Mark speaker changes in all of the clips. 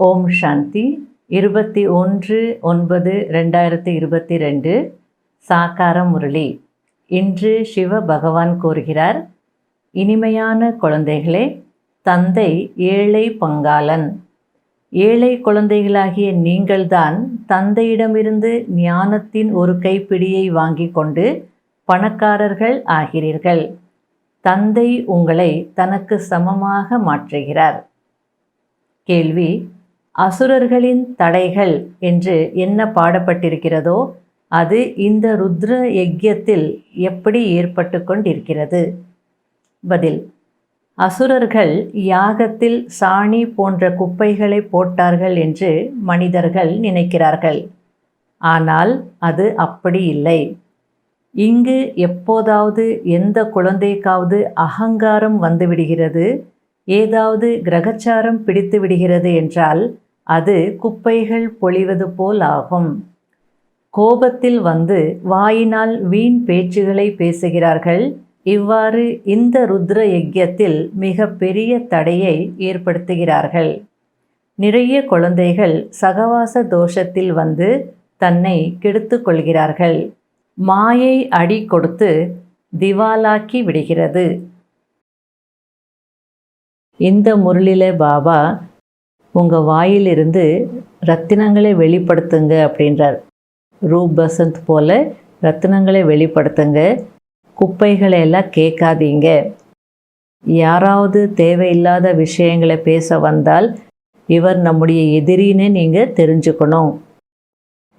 Speaker 1: ஓம் சாந்தி 21/9/2022 சாக்கார முரளி. இன்று சிவ பகவான் கூறுகிறார், இனிமையான குழந்தைகளே, தந்தை ஏழை பங்காளன். ஏழை குழந்தைகளாகிய நீங்கள்தான் தந்தையிடமிருந்து ஞானத்தின் ஒரு கைப்பிடியை வாங்கி கொண்டு பணக்காரர்கள் ஆகிறீர்கள். தந்தை உங்களை தனக்கு சமமாக மாற்றுகிறார். கேள்வி: அசுரர்களின் தடைகள் என்று என்ன பாடப்பட்டிருக்கிறதோ அது இந்த ருத்ர யஜ்யத்தில் எப்படி ஏற்பட்டு கொண்டிருக்கிறது? பதில்: அசுரர்கள் யாகத்தில் சாணி போன்ற குப்பைகளை போட்டார்கள் என்று மனிதர்கள் நினைக்கிறார்கள். ஆனால் அது அப்படி இல்லை. இங்கு எப்போதாவது எந்த குழந்தைக்காவது அகங்காரம் வந்துவிடுகிறது, ஏதாவது கிரகச்சாரம் பிடித்து விடுகிறது என்றால் அது குப்பைகள் பொழிவது போல் ஆகும். கோபத்தில் வந்து வாயினால் வீண் பேச்சுகளை பேசுகிறார்கள். இவ்வாறு இந்த ருத்ர யஜ்யத்தில் மிக பெரிய தடையை ஏற்படுத்துகிறார்கள். நிறைய குழந்தைகள் சகவாச தோஷத்தில் வந்து தன்னை கெடுத்து கொள்கிறார்கள். மாயை அடி கொடுத்து திவாலாக்கி விடுகிறது. இந்த முரளியில பாபா உங்கள் வாயிலிருந்து ரத்தினங்களை வெளிப்படுத்துங்க அப்படின்றார். ரூப் பசந்த் போல ரத்தினங்களை வெளிப்படுத்துங்க, குப்பைகளை எல்லாம் கேட்காதீங்க. யாராவது தேவையில்லாத விஷயங்களை பேச வந்தால் இவர் நம்முடைய எதிரின்னு நீங்கள் தெரிஞ்சுக்கணும்.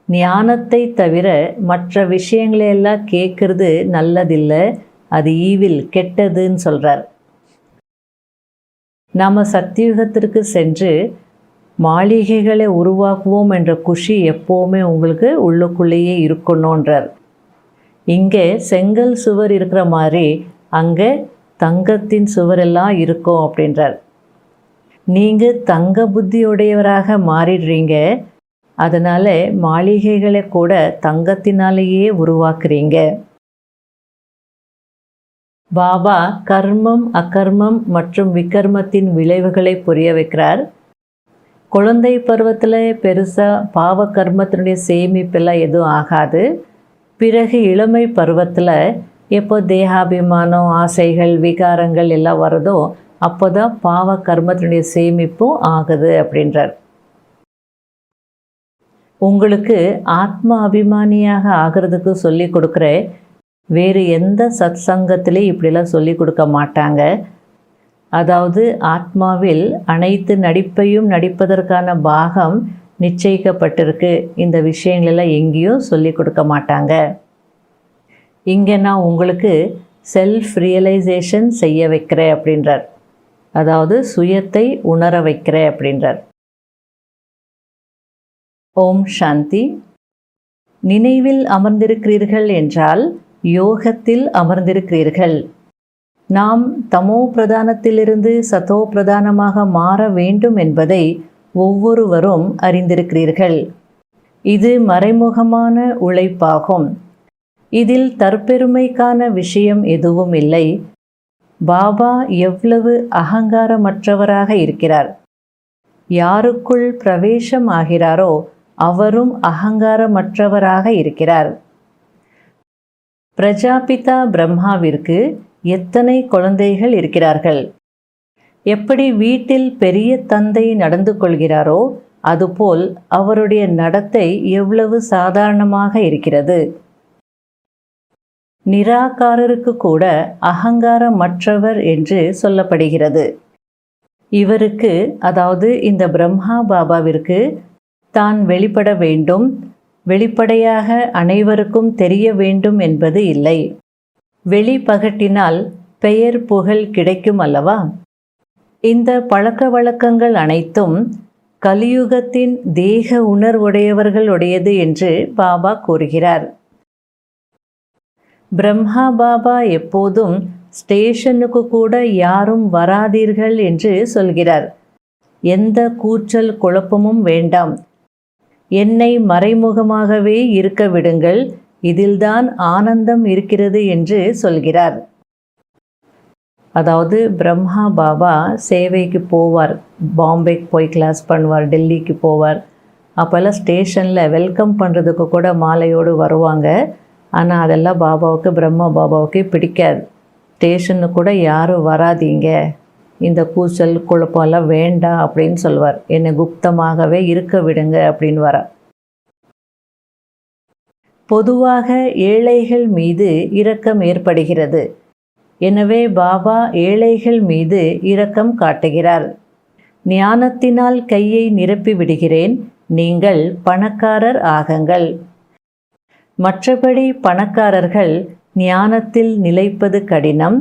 Speaker 1: ஞானத்தை தவிர மற்ற விஷயங்களையெல்லாம் கேட்கறது நல்லதில்லை, அது ஈவில், கெட்டதுன்னு சொல்கிறார். நாம் சத்தியுகத்திற்கு சென்று மாளிகைகளை உருவாக்குவோம் என்ற குஷி எப்போவுமே உங்களுக்கு உள்ளுக்குள்ளேயே இருக்கணுன்றார். இங்கே செங்கல் சுவர் இருக்கிற மாதிரி அங்கே தங்கத்தின் சுவரெல்லாம் இருக்கும் அப்படின்றார். நீங்கள் தங்க புத்தியுடையவராக மாறிடுறீங்க, அதனால் மாளிகைகளை கூட தங்கத்தினாலேயே உருவாக்குறீங்க. பாபா கர்மம், அகர்மம் மற்றும் விகர்மத்தின் விளைவுகளை புரிய வைக்கிறார். குழந்தை பருவத்தில் பெருசாக பாவ கர்மத்தினுடைய சேமிப்பெல்லாம் எதுவும் ஆகாது. பிறகு இளமை பருவத்தில் எப்போ தேகாபிமானம், ஆசைகள், விகாரங்கள் எல்லாம் வருதோ அப்போ தான் பாவ கர்மத்தினுடைய சேமிப்பும் ஆகுது அப்படின்றார். உங்களுக்கு ஆத்ம அபிமானியாக ஆகிறதுக்கு சொல்லி கொடுக்குற வேறு எந்த சத் சங்கத்திலையும் இப்படிலாம் சொல்லி கொடுக்க மாட்டாங்க. அதாவது ஆத்மாவில் அனைத்து நடிப்பையும் நடிப்பதற்கான பாகம் நிச்சயிக்கப்பட்டிருக்கு. இந்த விஷயங்களெல்லாம் எங்கேயும் சொல்லி கொடுக்க மாட்டாங்க. இங்கே நான் உங்களுக்கு செல்ஃப் ரியலைசேஷன் செய்ய வைக்கிறேன் அப்படின்றார். அதாவது சுயத்தை உணர வைக்கிறேன் அப்படின்றார். ஓம் சாந்தி. நினைவில் அமர்ந்திருக்கிறீர்கள் என்றால் யோகத்தில் அமர்ந்திருக்கிறீர்கள். நாம் தமோ பிரதானத்திலிருந்து சதோ பிரதானமாக மாற வேண்டும் என்பதை ஒவ்வொருவரும் அறிந்திருக்கிறீர்கள். இது மறைமுகமான உழைப்பாகும். இதில் தற்பெருமைக்கான விஷயம் எதுவும் இல்லை. பாபா எவ்வளவு அகங்காரமற்றவராக இருக்கிறார். யாருக்குள் பிரவேசம் ஆகிறாரோ அவரும் அகங்காரமற்றவராக இருக்கிறார். பிரஜாபிதா பிரம்மாவிற்கு எத்தனை குழந்தைகள் இருக்கிறார்கள்? எப்படி வீட்டில் பெரிய தந்தை நடந்து கொள்கிறாரோ அதுபோல் அவருடைய நடத்தை எவ்வளவு சாதாரணமாக இருக்கிறது. நிராகாரருக்கு கூட அகங்காரமற்றவர் என்று சொல்லப்படுகிறது. இவருக்கு, அதாவது இந்த பிரம்மா பாபாவிற்கு தான் வெளிப்பட வேண்டும், வெளிப்படையாக அனைவருக்கும் தெரிய வேண்டும் என்பது இல்லை. வெளிப்பகட்டினால் பெயர் புகழ் கிடைக்கும் அல்லவா? இந்த பழக்க வழக்கங்கள் அனைத்தும் கலியுகத்தின் தேக உணர்வுடையவர்களுடையது என்று பாபா கூறுகிறார். பிரம்மா பாபா எப்போதும் ஸ்டேஷனுக்கு கூட யாரும் வராதீர்கள் என்று சொல்கிறார். எந்த கூச்சல் குழப்பமும் வேண்டாம், என்னை மறைமுகமாகவே இருக்க விடுங்கள், இதில்தான் ஆனந்தம் இருக்கிறது என்று சொல்கிறார். அதாவது பிரம்மா பாபா சேவைக்கு போவார், பாம்பேக்கு போய் கிளாஸ் பண்ணுவார், டெல்லிக்கு போவார். அப்போல்லாம் ஸ்டேஷனில் வெல்கம் பண்ணுறதுக்கு கூட மாலையோடு வருவாங்க. ஆனால் அதெல்லாம் பாபாவுக்கு, பிரம்மா பாபாவுக்கு பிடிக்காது. ஸ்டேஷனுக்கு கூட யாரும் வராதீங்க, இந்த கூச்சல் குழப்பம்லாம் வேண்டாம் அப்படின்னு சொல்லுவார். என்னை குப்தமாகவே இருக்க விடுங்க அப்படின்னு வர. பொதுவாக ஏழைகள் மீது இரக்கம் ஏற்படுகிறது. எனவே பாபா ஏழைகள் மீது இரக்கம் காட்டுகிறார். ஞானத்தினால் கையை நிரப்பி விடுகிறேன், நீங்கள் பணக்காரர் ஆகுங்கள். மற்றபடி பணக்காரர்கள் ஞானத்தில் நிலைப்பது கடினம்.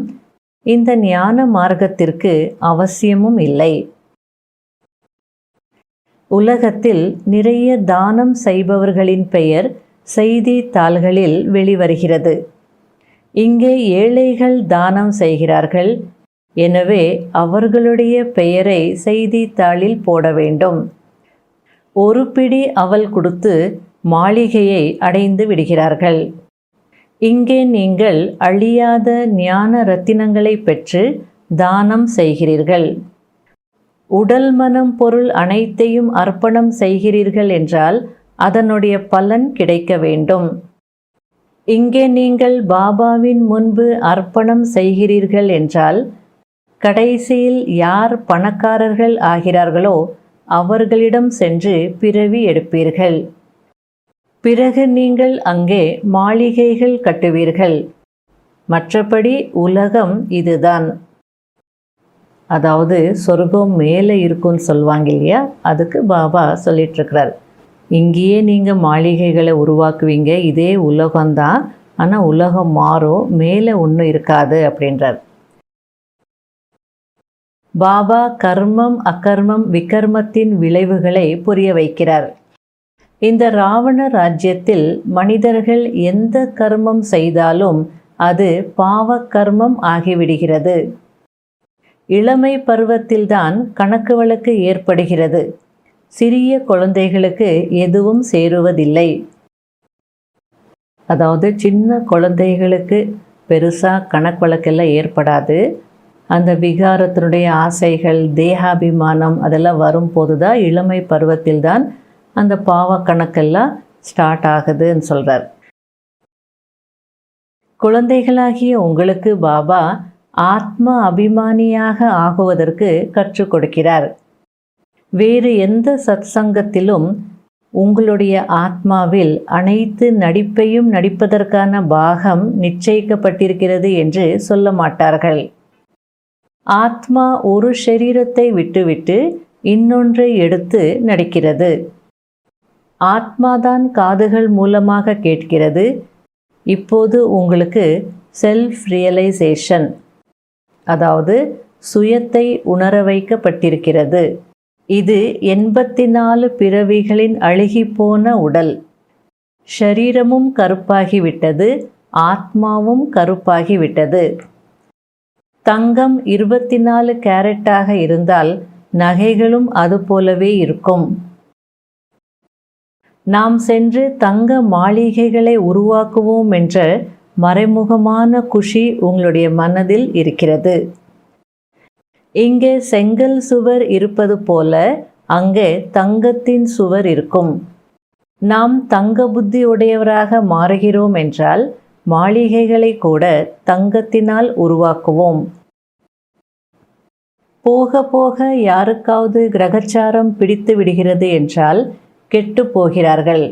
Speaker 1: இந்த ஞான மார்க்கத்திற்கு அவசியமும் இல்லை. உலகத்தில் நிறைய தானம் செய்பவர்களின் பெயர் செய்தித்தாள்களில் வெளிவருகிறது. இங்கே ஏழைகள் தானம் செய்கிறார்கள். எனவே அவர்களுடைய பெயரை செய்தித்தாளில் போட வேண்டும். ஒரு பிடி அவல் கொடுத்து மாளிகையை அடைந்து விடுகிறார்கள். இங்கே நீங்கள் அழியாத ஞான ரத்தினங்களை பெற்று தானம் செய்கிறீர்கள். உடல் மனம் பொருள் அனைத்தையும் அர்ப்பணம் செய்கிறீர்கள் என்றால் அதனுடைய பலன் கிடைக்க வேண்டும். இங்கே நீங்கள் பாபாவின் முன்பு அர்ப்பணம் செய்கிறீர்கள் என்றால் கடைசியில் யார் பணக்காரர்கள் ஆகிறார்களோ அவர்களிடம் சென்று பிறவி எடுப்பீர்கள். பிறகு நீங்கள் அங்கே மாளிகைகள் கட்டுவீர்கள். மற்றபடி உலகம் இதுதான். அதாவது சொர்க்கம் மேலே இருக்குன்னு சொல்லுவாங்க இல்லையா, அதுக்கு பாபா சொல்லிகிட்ருக்கிறார். இங்கேயே நீங்கள் மாளிகைகளை உருவாக்குவீங்க, இதே உலகம்தான். ஆனால் உலகம் மாறும், மேலே ஒன்றும் இருக்காது அப்படின்றார். பாபா கர்மம் அகர்மம் விகர்மத்தின் விளைவுகளை புரிய வைக்கிறார். இந்த ராவண ராஜ்யத்தில் மனிதர்கள் எந்த கர்மம் செய்தாலும் அது பாவ கர்மம் ஆகிவிடுகிறது. இளமை பருவத்தில்தான் கணக்கு வழக்கு ஏற்படுகிறது. சிறிய குழந்தைகளுக்கு எதுவும் சேருவதில்லை. அதாவது சின்ன குழந்தைகளுக்கு பெருசாக கணக்கு வழக்கெல்லாம் ஏற்படாது. அந்த விகாரத்தினுடைய ஆசைகள், தேகாபிமானம் அதெல்லாம் வரும்போது தான், இளமை பருவத்தில்தான் அந்த பாவ கணக்கெல்லாம் ஸ்டார்ட் ஆகுதுன்னு சொல்கிறார். குழந்தைகளாகிய உங்களுக்கு பாபா ஆத்ம அபிமானியாக ஆகுவதற்கு கற்றுக் கொடுக்கிறார். வேறு எந்த சத்சங்கத்திலும் உங்களுடைய ஆத்மாவில் அனைத்து நடிப்பையும் நடிப்பதற்கான பாகம் நிச்சயிக்கப்பட்டிருக்கிறது என்று சொல்ல மாட்டார்கள். ஆத்மா ஒரு சரீரத்தை விட்டுவிட்டு இன்னொன்றை எடுத்து நடிக்கிறது. ஆத்மாதான் காதுகள் மூலமாக கேட்கிறது. இப்போது உங்களுக்கு செல்ஃப் ரியலைசேஷன், அதாவது சுயத்தை உணர வைக்கப்பட்டிருக்கிறது. இது 84 பிறவிகளின் அழுகிப்போன உடல். ஷரீரமும் கருப்பாகிவிட்டது, ஆத்மாவும் கருப்பாகிவிட்டது. தங்கம் 24 கேரட்டாக இருந்தால் நகைகளும் அதுபோலவே இருக்கும். நாம் சென்று தங்க மாளிகைகளை உருவாக்குவோம் என்ற மறைமுகமான குஷி உங்களுடைய மனதில் இருக்கிறது. இங்கே செங்கல் சுவர் இருப்பது போல அங்கே தங்கத்தின் சுவர் இருக்கும். நாம் தங்க புத்தி உடையவராக மாறுகிறோம் என்றால் மாளிகைகளை கூட தங்கத்தினால் உருவாக்குவோம். போக போக யாருக்காவது கிரகச்சாரம் பிடித்து விடுகிறது என்றால் கெட்டு போகிறார்கள்.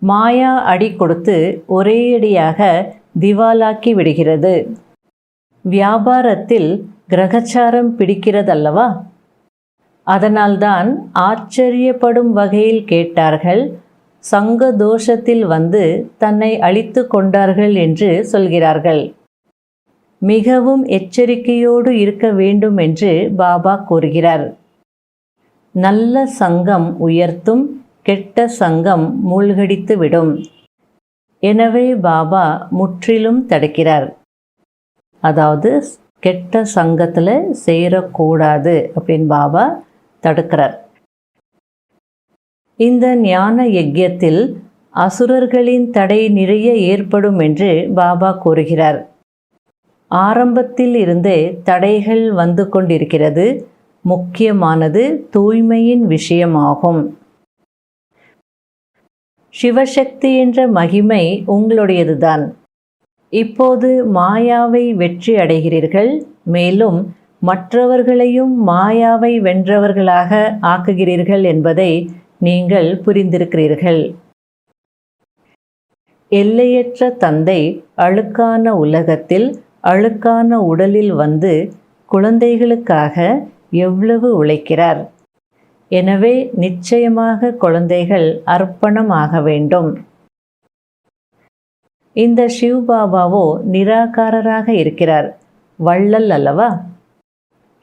Speaker 1: மாயா அடி கொடுத்து ஒரேயடியாக திவாலாக்கி விடுகிறது. வியாபாரத்தில் கிரகச்சாரம் பிடிக்கிறதல்லவா? அதனால்தான் ஆச்சரியப்படும் வகையில் கேட்டார்கள். சங்க தோஷத்தில் வந்து தன்னை அழித்து கொண்டார்கள் என்று சொல்கிறார்கள். மிகவும் எச்சரிக்கையோடு இருக்க வேண்டும் என்று பாபா கூறுகிறார். நல்ல சங்கம் உயர்த்தும், கெட்ட சங்கம் மூழ்கடித்து விடும். எனவே பாபா முற்றிலும் தடுக்கிறார். அதாவது கெட்ட சங்கத்தில் சேரக்கூடாது அப்படின்னு பாபா தடுக்கிறார். இந்த ஞான யஜ்யத்தில் அசுரர்களின் தடை நிறைய ஏற்படும் என்று பாபா கூறுகிறார். ஆரம்பத்தில் இருந்தே தடைகள் வந்து கொண்டிருக்கிறது. முக்கியமானது தூய்மையின் விஷயமாகும். சிவசக்தி என்ற மகிமை உங்களுடையதுதான். இப்போது மாயாவை வெற்றி அடைகிறீர்கள். மேலும் மற்றவர்களையும் மாயாவை வென்றவர்களாக ஆக்குகிறீர்கள் என்பதை நீங்கள் புரிந்திருக்கிறீர்கள். எல்லையற்ற தந்தை அழுக்கான உலகத்தில் அழுக்கான உடலில் வந்து குழந்தைகளுக்காக எவ்வளவு உழைக்கிறார். எனவே நிச்சயமாக குழந்தைகள் அர்ப்பணமாக வேண்டும். இந்த சிவ்பாபாவோ நிராகாரராக இருக்கிறார், வள்ளல் அல்லவா?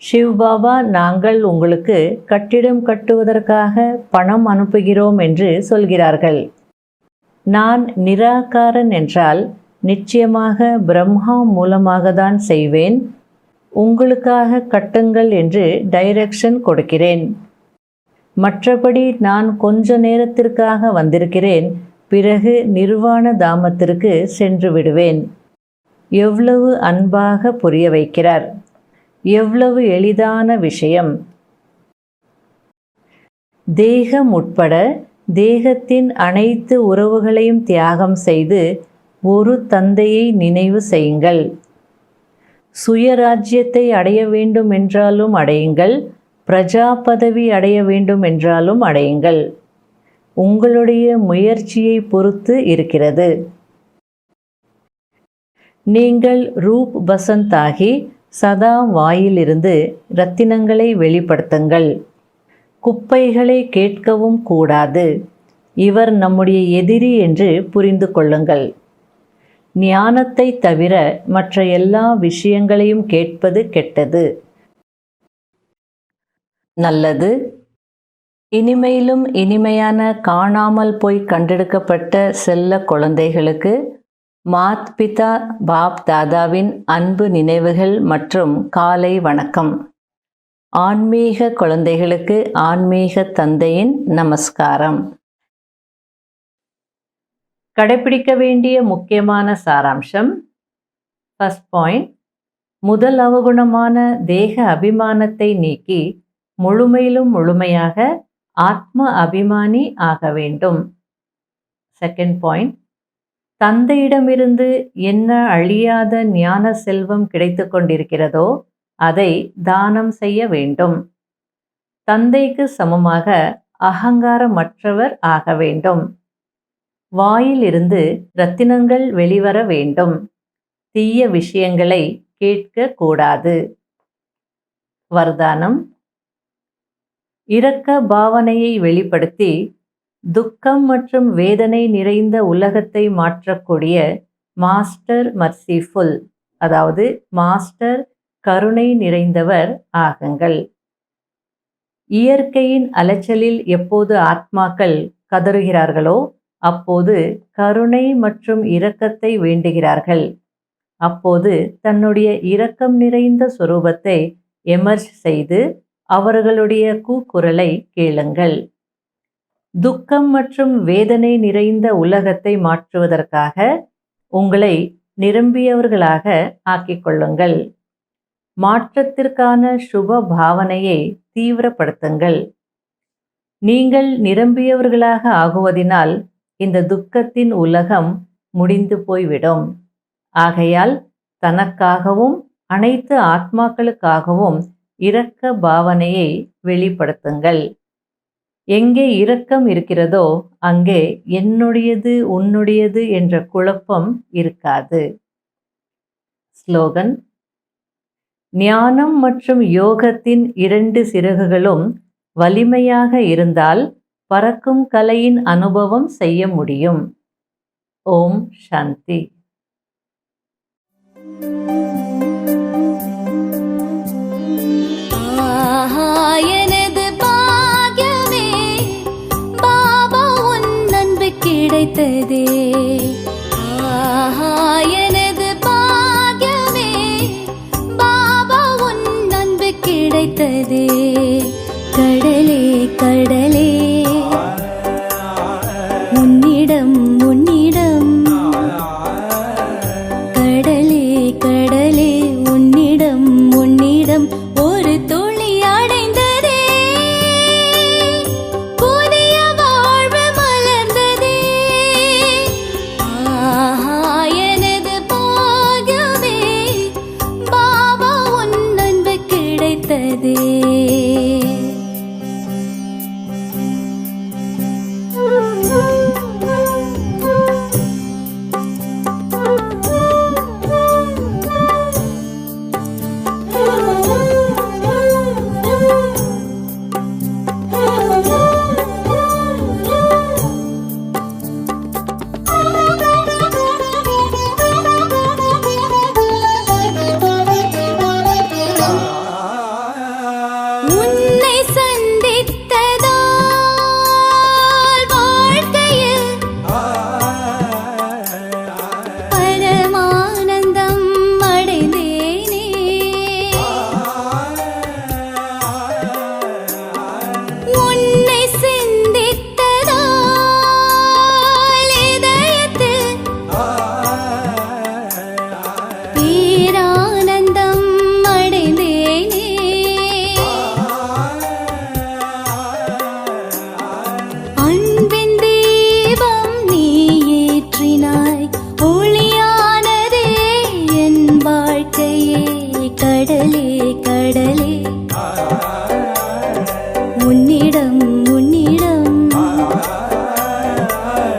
Speaker 1: சிவ்பாபா, நாங்கள் உங்களுக்கு கட்டிடம் கட்டுவதற்காக பணம் அனுப்புகிறோம் என்று சொல்கிறார்கள். நான் நிராகாரன் என்றால் நிச்சயமாக பிரம்மா மூலமாக தான் செய்வேன். உங்களுக்காக கட்டுங்கள் என்று டைரக்ஷன் கொடுக்கிறேன். மற்றபடி நான் கொஞ்ச நேரத்திற்காக வந்திருக்கிறேன், பிறகு நிர்வாண தாமத்திற்கு சென்று விடுவேன். எவ்வளவு அன்பாக புரிய வைக்கிறார். எவ்வளவு எளிதான விஷயம். தேகம் உட்பட தேகத்தின் அனைத்து உறவுகளையும் தியாகம் செய்து ஒரு தந்தையை நினைவு செய்யுங்கள். சுயராஜ்யத்தை அடைய வேண்டும் என்றாலும் அடையுங்கள், பிரஜா பதவி அடைய வேண்டும் என்றாலும் அடையுங்கள். உங்களுடைய முயற்சியை பொறுத்து இருக்கிறது. நீங்கள் ரூப் பசந்தாகி சதா வாயிலிருந்து ரத்தினங்களை வெளிப்படுத்துங்கள். குப்பைகளை கேட்கவும் கூடாது. இவர் நம்முடைய எதிரி என்று புரிந்து கொள்ளுங்கள். ஞானத்தை தவிர மற்ற எல்லா விஷயங்களையும் கேட்பது கெட்டது. நல்லது. இனிமையிலும் இனிமையான காணாமல் போய் கண்டெடுக்கப்பட்ட செல்ல குழந்தைகளுக்கு மாத் பிதா பாப் தாதாவின் அன்பு நினைவுகள் மற்றும் காலை வணக்கம். ஆன்மீக குழந்தைகளுக்கு ஆன்மீக தந்தையின் நமஸ்காரம். கடைபிடிக்க வேண்டிய முக்கியமான சாராம்சம். ஃபர்ஸ்ட் பாயிண்ட், முதல் அவகுணமான தேக அபிமானத்தை நீக்கி முழுமையிலும் முழுமையாக ஆத்ம அபிமானி ஆக வேண்டும். செகண்ட் பாயிண்ட், தந்தையிடமிருந்து என்ன அழியாத ஞான செல்வம் கிடைத்து கொண்டிருக்கிறதோ அதை தானம் செய்ய வேண்டும். தந்தைக்கு சமமாக அகங்காரமற்றவர் ஆக வேண்டும். வாயிலிருந்து ரத்தினங்கள் வெளிவர வேண்டும். தீய விஷயங்களை கேட்க கூடாது. வரதானம். இரக்க பாவனையை வெளிப்படுத்தி துக்கம் மற்றும் வேதனை நிறைந்த உலகத்தை மாற்றக்கூடிய மாஸ்டர் மர்சிஃபுல், அதாவது மாஸ்டர் கருணை நிறைந்தவர் ஆகுங்கள். இயற்கையின் அலைச்சலில் எப்போது ஆத்மாக்கள் கதறுகிறார்களோ அப்போது கருணை மற்றும் இரக்கத்தை வேண்டுகிறார்கள். அப்போது தன்னுடைய இரக்கம் நிறைந்த சொரூபத்தை எமர்ஜ் செய்து அவர்களுடைய கூக்குரலை கேளுங்கள். துக்கம் மற்றும் வேதனை நிறைந்த உலகத்தை மாற்றுவதற்காக உங்களை நிரம்பியவர்களாக ஆக்கிக்கொள்ளுங்கள். மாற்றத்திற்கான சுப பாவனையை தீவிரப்படுத்துங்கள். நீங்கள் நிரம்பியவர்களாக ஆகுவதினால் இந்த துக்கத்தின் உலகம் முடிந்து போய்விடும். ஆகையால் தனக்காகவும் அனைத்து ஆத்மாக்களுக்காகவும் இரக்க பாவனையை வெளிப்படுத்துங்கள். எங்கே இரக்கம் இருக்கிறதோ அங்கே என்னுடையது உன்னுடையது என்ற குழப்பம் இருக்காது. ஸ்லோகன். ஞானம் மற்றும் யோகத்தின் 2 சிறகுகளும் வலிமையாக இருந்தால் பறக்கும் கலையின் அனுபவம் செய்ய முடியும். ஓம் சாந்தி.
Speaker 2: எனது பாக்யமே பாபா உன் அன்பு கிடைத்ததே. எனது பாக்யமே பாபா உன் அன்பு கிடைத்ததே. கடலே கடலே உன்னிடம் உன்னிடம் கடலே கடலே கிடைத்ததே. உன்னை சந்தித்ததால் வாழ்க்கையில் பரமானந்தம் அடைந்தேனே. உன்னை சிந்தித்ததால் இதயத்தில் பேரானந்தம் அடைந்தேனே. அன்பின் தீபம் நீ ஏற்றினாய், ஒளியானதே என் வாழ்க்கையே. கடலே கடலே உன்னிடம் உன்னிடம்,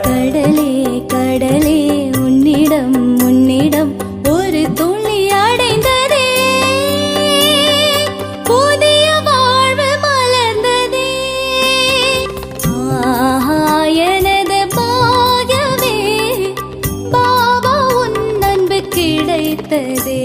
Speaker 2: கடலே கடலே உன்னிடம் உன்னிடம் ஒரு துளி அடைந்ததே. புதிய வாழ்வு மலர்ந்ததே. ஆஹா எனது பாகியமே, பாபா உன் அன்பு கிடைத்ததே.